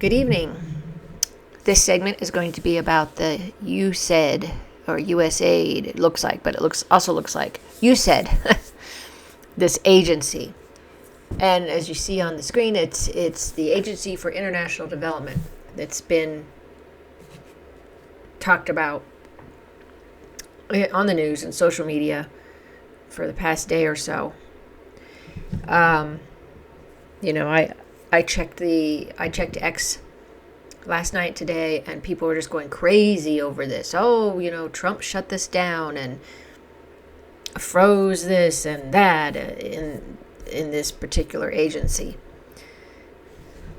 Good evening. This segment is going to be about the USAID or USAID. It looks like, but it also looks like USAID, this agency. And as you see on the screen, it's the Agency for International Development that's been talked about on the news and social media for the past day or so. I checked X last night, today, and people were just going crazy over this. Oh, Trump shut this down and froze this and that in this particular agency.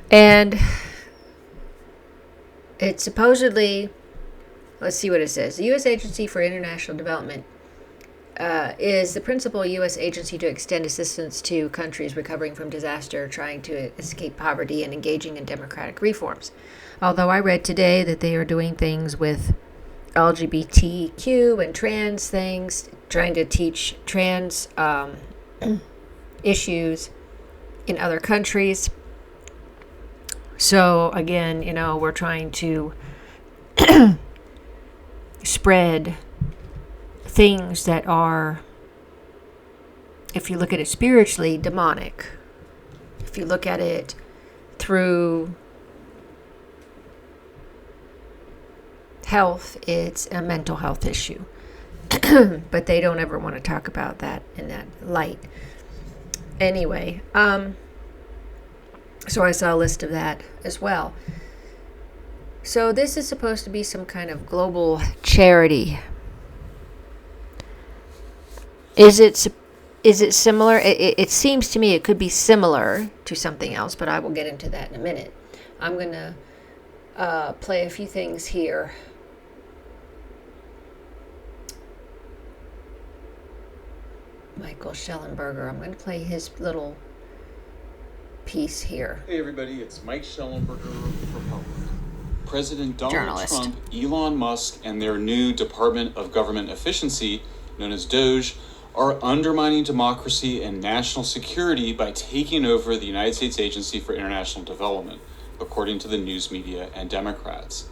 And it's supposedly, let's see what it says. The U.S. Agency for International Development is the principal U.S. agency to extend assistance to countries recovering from disaster, trying to escape poverty, and engaging in democratic reforms. Although I read today that they are doing things with LGBTQ and trans things, trying to teach trans issues in other countries. So again, we're trying to spread things that are, if you look at it spiritually, demonic. If you look at it through health, it's a mental health issue. But they don't ever want to talk about that in that light. Anyway, so I saw a list of that as well. So this is supposed to be some kind of global charity. Is it similar? It seems to me it could be similar to something else, but I will get into that in a minute. I'm going to play a few things here. Michael Schellenberger. I'm going to play his little piece here. Hey everybody, it's Mike Schellenberger, Republic. President Donald Journalist. Trump, Elon Musk, and their new Department of Government Efficiency, known as DOGE, are undermining democracy and national security by taking over the United States Agency for International Development, according to the news media and Democrats.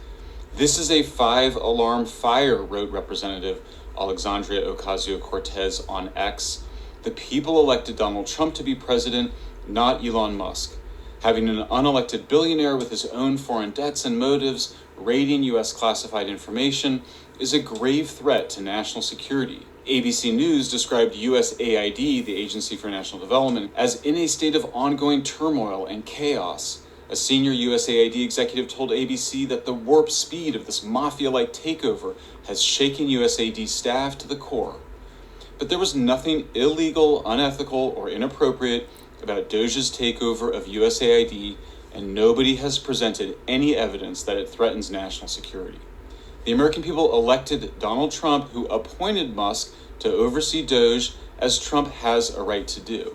This is a 5-alarm fire, wrote Representative Alexandria Ocasio-Cortez on X. The people elected Donald Trump to be president, not Elon Musk. Having an unelected billionaire with his own foreign debts and motives raiding U.S. classified information is a grave threat to national security. ABC News described USAID, the Agency for National Development, as in a state of ongoing turmoil and chaos. A senior USAID executive told ABC that the warp speed of this mafia-like takeover has shaken USAID staff to the core. But there was nothing illegal, unethical, or inappropriate about DOGE's takeover of USAID, and nobody has presented any evidence that it threatens national security. The American people elected Donald Trump, who appointed Musk to oversee DOGE, as Trump has a right to do.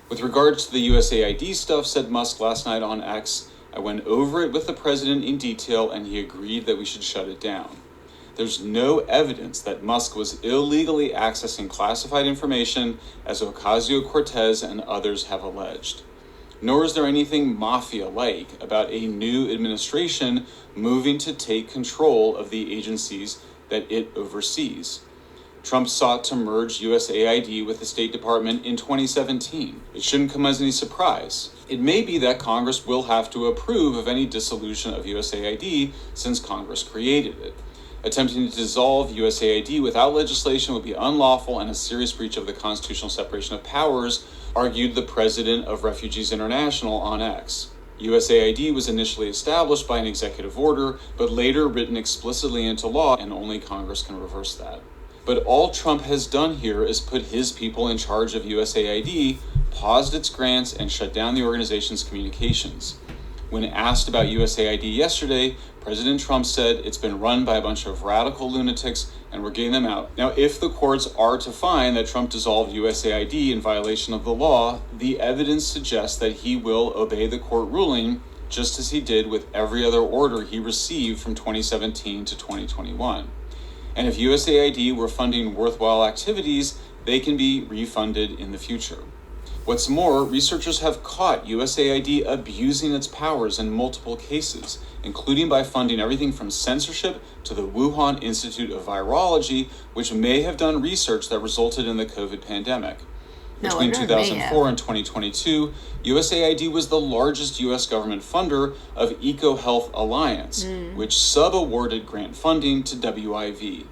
With regards to the USAID stuff, said Musk last night on X, I went over it with the president in detail and he agreed that we should shut it down. There's no evidence that Musk was illegally accessing classified information, as Ocasio-Cortez and others have alleged. Nor is there anything mafia-like about a new administration moving to take control of the agencies that it oversees. Trump sought to merge USAID with the State Department in 2017. It shouldn't come as any surprise. It may be that Congress will have to approve of any dissolution of USAID since Congress created it. Attempting to dissolve USAID without legislation would be unlawful and a serious breach of the constitutional separation of powers, argued the president of Refugees International on X. USAID was initially established by an executive order, but later written explicitly into law, and only Congress can reverse that. But all Trump has done here is put his people in charge of USAID, paused its grants, and shut down the organization's communications. When asked about USAID yesterday, President Trump said it's been run by a bunch of radical lunatics and we're getting them out. Now, if the courts are to find that Trump dissolved USAID in violation of the law, the evidence suggests that he will obey the court ruling, just as he did with every other order he received from 2017 to 2021. And if USAID were funding worthwhile activities, they can be refunded in the future. What's more, researchers have caught USAID abusing its powers in multiple cases, including by funding everything from censorship to the Wuhan Institute of Virology, which may have done research that resulted in the COVID pandemic. Between 2004 and 2022, USAID was the largest U.S. government funder of EcoHealth Alliance, which sub-awarded grant funding to WIV.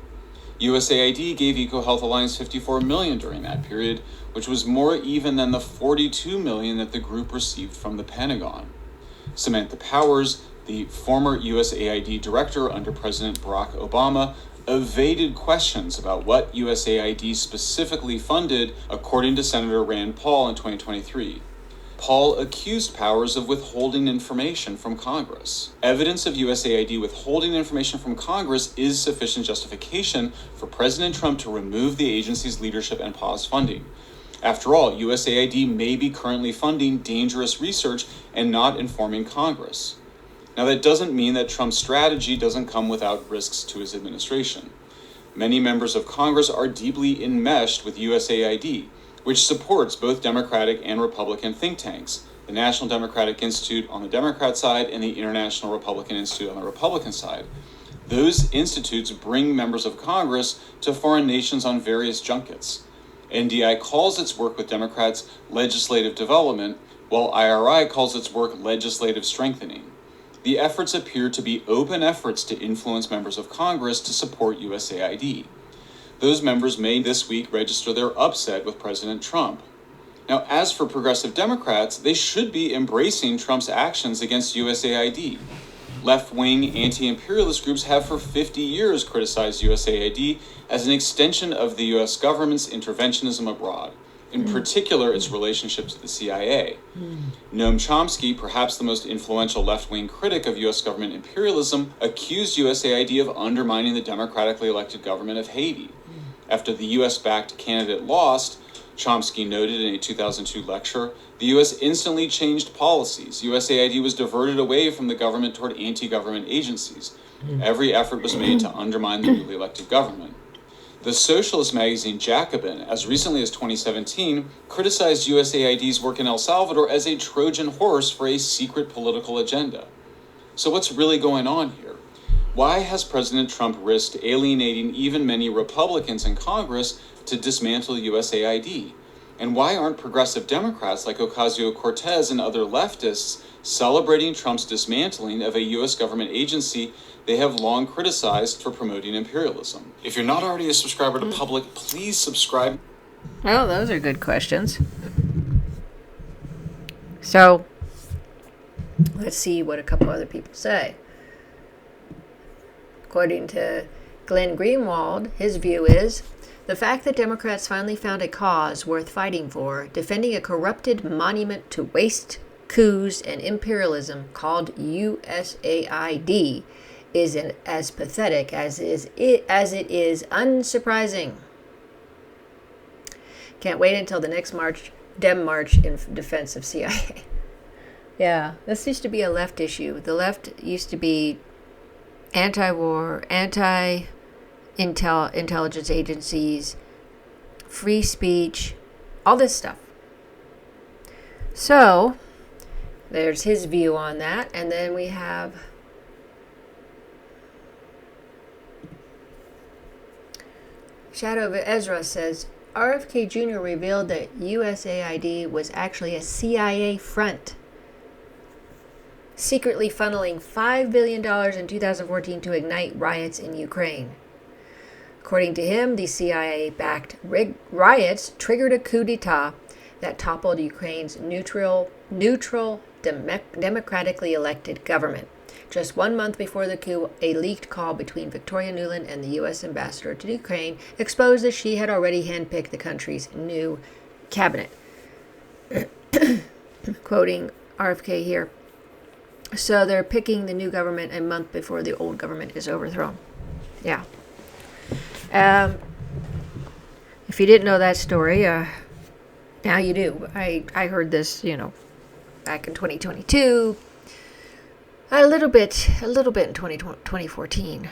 USAID gave EcoHealth Alliance $54 million during that period, which was more even than the $42 million that the group received from the Pentagon. Samantha Powers, the former USAID director under President Barack Obama, evaded questions about what USAID specifically funded, according to Senator Rand Paul in 2023. Paul accused Powers of withholding information from Congress. Evidence of USAID withholding information from Congress is sufficient justification for President Trump to remove the agency's leadership and pause funding. After all, USAID may be currently funding dangerous research and not informing Congress. Now, that doesn't mean that Trump's strategy doesn't come without risks to his administration. Many members of Congress are deeply enmeshed with USAID, which supports both Democratic and Republican think tanks, the National Democratic Institute on the Democrat side and the International Republican Institute on the Republican side. Those institutes bring members of Congress to foreign nations on various junkets. NDI calls its work with Democrats legislative development, while IRI calls its work legislative strengthening. The efforts appear to be open efforts to influence members of Congress to support USAID. Those members may this week register their upset with President Trump. Now, as for progressive Democrats, they should be embracing Trump's actions against USAID. Left-wing anti-imperialist groups have for 50 years criticized USAID as an extension of the U.S. government's interventionism abroad, in particular its relationship to the CIA. Noam Chomsky, perhaps the most influential left-wing critic of U.S. government imperialism, accused USAID of undermining the democratically elected government of Haiti. After the U.S.-backed candidate lost, Chomsky noted in a 2002 lecture, the U.S. instantly changed policies. USAID was diverted away from the government toward anti-government agencies. Every effort was made to undermine the newly elected government. The socialist magazine Jacobin, as recently as 2017, criticized USAID's work in El Salvador as a Trojan horse for a secret political agenda. So what's really going on here? Why has President Trump risked alienating even many Republicans in Congress to dismantle USAID? And why aren't progressive Democrats like Ocasio-Cortez and other leftists celebrating Trump's dismantling of a U.S. government agency they have long criticized for promoting imperialism? If you're not already a subscriber to Public, please subscribe. Well, those are good questions. So, let's see what a couple other people say. According to Glenn Greenwald, his view is, the fact that Democrats finally found a cause worth fighting for, defending a corrupted monument to waste, coups, and imperialism called USAID, is as pathetic as it is unsurprising. Can't wait until the next Dem March in defense of CIA. Yeah, this used to be a left issue. The left used to be anti-war, anti-intelligence agencies, free speech, all this stuff. So, there's his view on that. And then we have Shadow of Ezra says, RFK Jr. revealed that USAID was actually a CIA front, secretly funneling $5 billion in 2014 to ignite riots in Ukraine. According to him, the CIA-backed riots triggered a coup d'etat that toppled Ukraine's neutral, democratically elected government. Just 1 month before the coup, a leaked call between Victoria Nuland and the U.S. ambassador to Ukraine exposed that she had already handpicked the country's new cabinet. Quoting RFK here. So they're picking the new government a month before the old government is overthrown. Yeah. If you didn't know that story, now you do. I heard this, back in 2022. A little bit in 2014,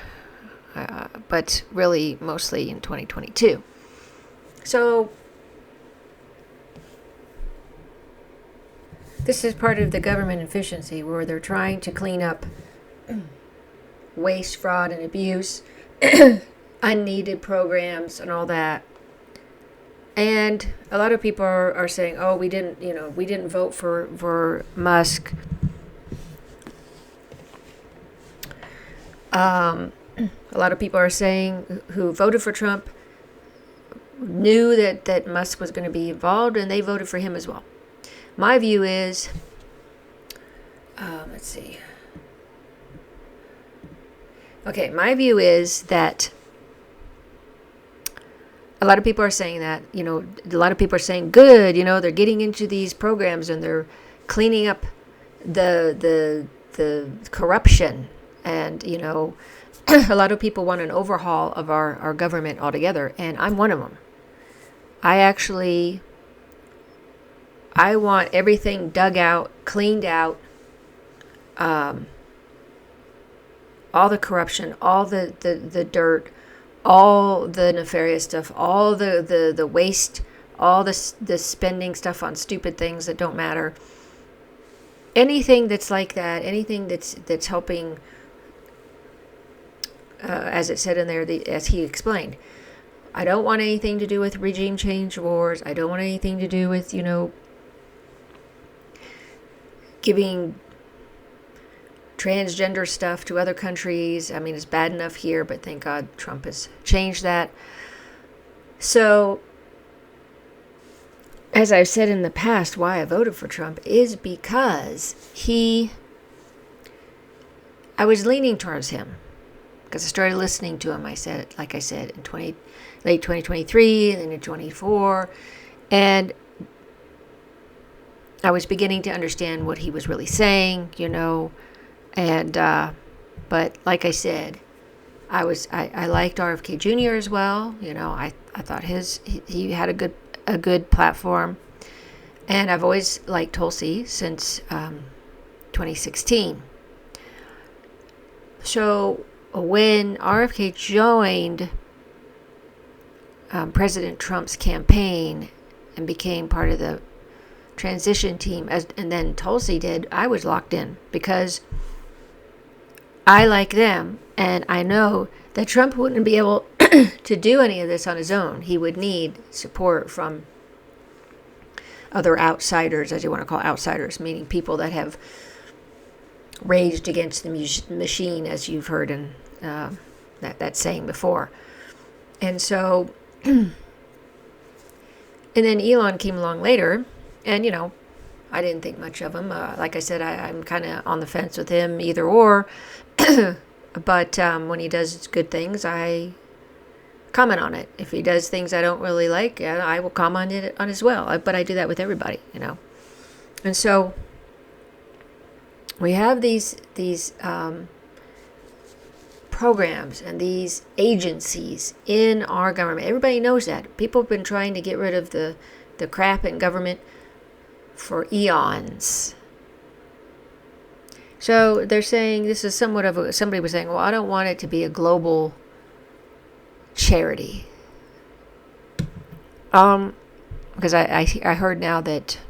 but really mostly in 2022. So, This is part of the government efficiency where they're trying to clean up waste, fraud, and abuse, unneeded programs, and all that. And a lot of people are saying, "Oh, we didn't vote for Musk." A lot of people are saying who voted for Trump knew that Musk was going to be involved, and they voted for him as well. My view is, let's see. Okay, my view is that a lot of people are saying that, a lot of people are saying, good, they're getting into these programs and they're cleaning up the corruption. And, a lot of people want an overhaul of our government altogether. And I'm one of them. I want everything dug out, cleaned out, all the corruption, all the dirt, all the nefarious stuff, all the waste, all the spending stuff on stupid things that don't matter. Anything that's like that, anything that's helping, as it said in there, as he explained. I don't want anything to do with regime change wars. I don't want anything to do with, giving transgender stuff to other countries. I mean, it's bad enough here, but thank God Trump has changed that. So, as I've said in the past, why I voted for Trump is because I was leaning towards him. Because I started listening to him, like I said, in late 2023, and then in 24, and I was beginning to understand what he was really saying, and but like I said, I liked RFK Jr. as well. I thought he had a good platform, and I've always liked Tulsi since 2016. So when RFK joined President Trump's campaign and became part of the transition team, and then Tulsi did, I was locked in because I like them, and I know that Trump wouldn't be able to do any of this on his own. He would need support from other outsiders, as you want to call outsiders, meaning people that have raged against the machine, as you've heard in that saying before. And so, and then Elon came along later, and I didn't think much of him. Like I said, I'm kind of on the fence with him, either or. But when he does good things, I comment on it. If he does things I don't really like, I will comment it on as well. But I do that with everybody, And so we have these programs and these agencies in our government. Everybody knows that. People have been trying to get rid of the crap in government for eons. So they're saying this is somewhat of somebody was saying, well, I don't want it to be a global charity. Because I heard now that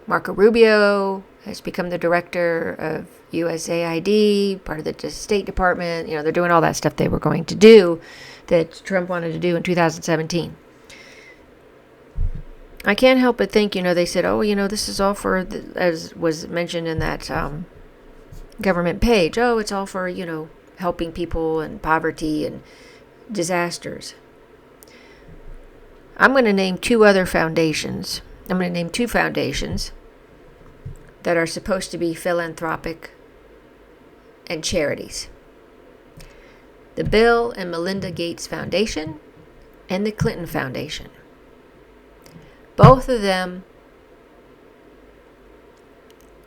Marco Rubio has become the director of USAID, part of the State Department. They're doing all that stuff they were going to do that Trump wanted to do in 2017. I can't help but think, they said, oh, this is all for, as was mentioned in that government page, oh, it's all for, helping people and poverty and disasters. I'm going to name two foundations that are supposed to be philanthropic and charities. The Bill and Melinda Gates Foundation and the Clinton Foundation. Both of them,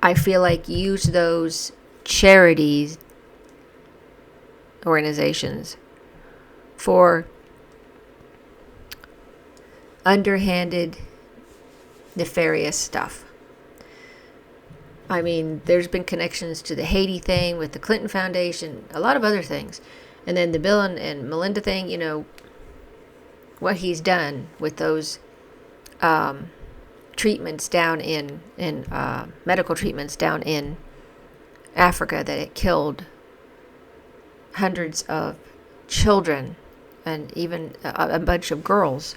I feel like, use those charities, organizations, for underhanded, nefarious stuff. I mean, there's been connections to the Haiti thing with the Clinton Foundation, a lot of other things. And then the Bill and Melinda thing, what he's done with those treatments down in medical treatments down in Africa, that it killed hundreds of children and even a bunch of girls.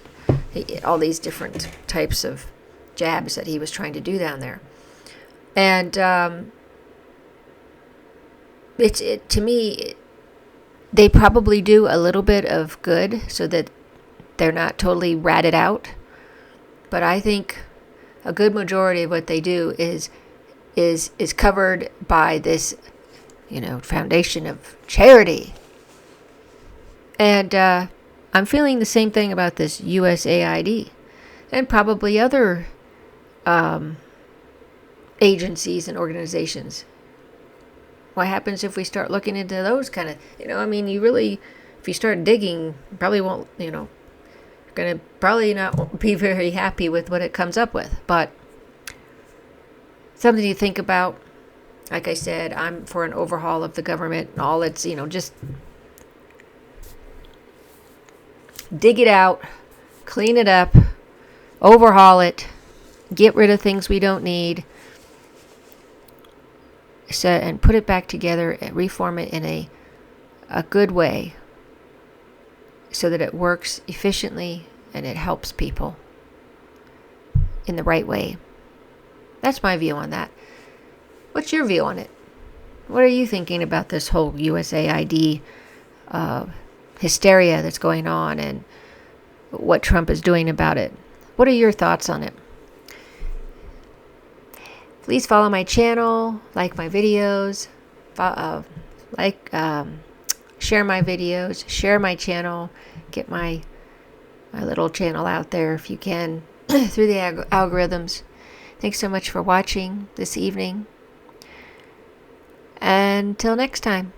All these different types of jabs that he was trying to do down there. And to me, they probably do a little bit of good so that they're not totally ratted out. But I think a good majority of what they do is covered by this, foundation of charity. And I'm feeling the same thing about this USAID and probably other agencies and organizations. What happens if we start looking into those kind of, you really, if you start digging, probably won't, you're going to probably not be very happy with what it comes up with. But something to think about. Like I said, I'm for an overhaul of the government and all its, just dig it out, clean it up, overhaul it, get rid of things we don't need, and put it back together and reform it in a good way so that it works efficiently and it helps people in the right way. That's my view on that. What's your view on it? What are you thinking about this whole USAID hysteria that's going on and what Trump is doing about it? What are your thoughts on it? Please follow my channel, like my videos, share my videos, share my channel, get my little channel out there if you can through the algorithms. Thanks so much for watching this evening. Until next time.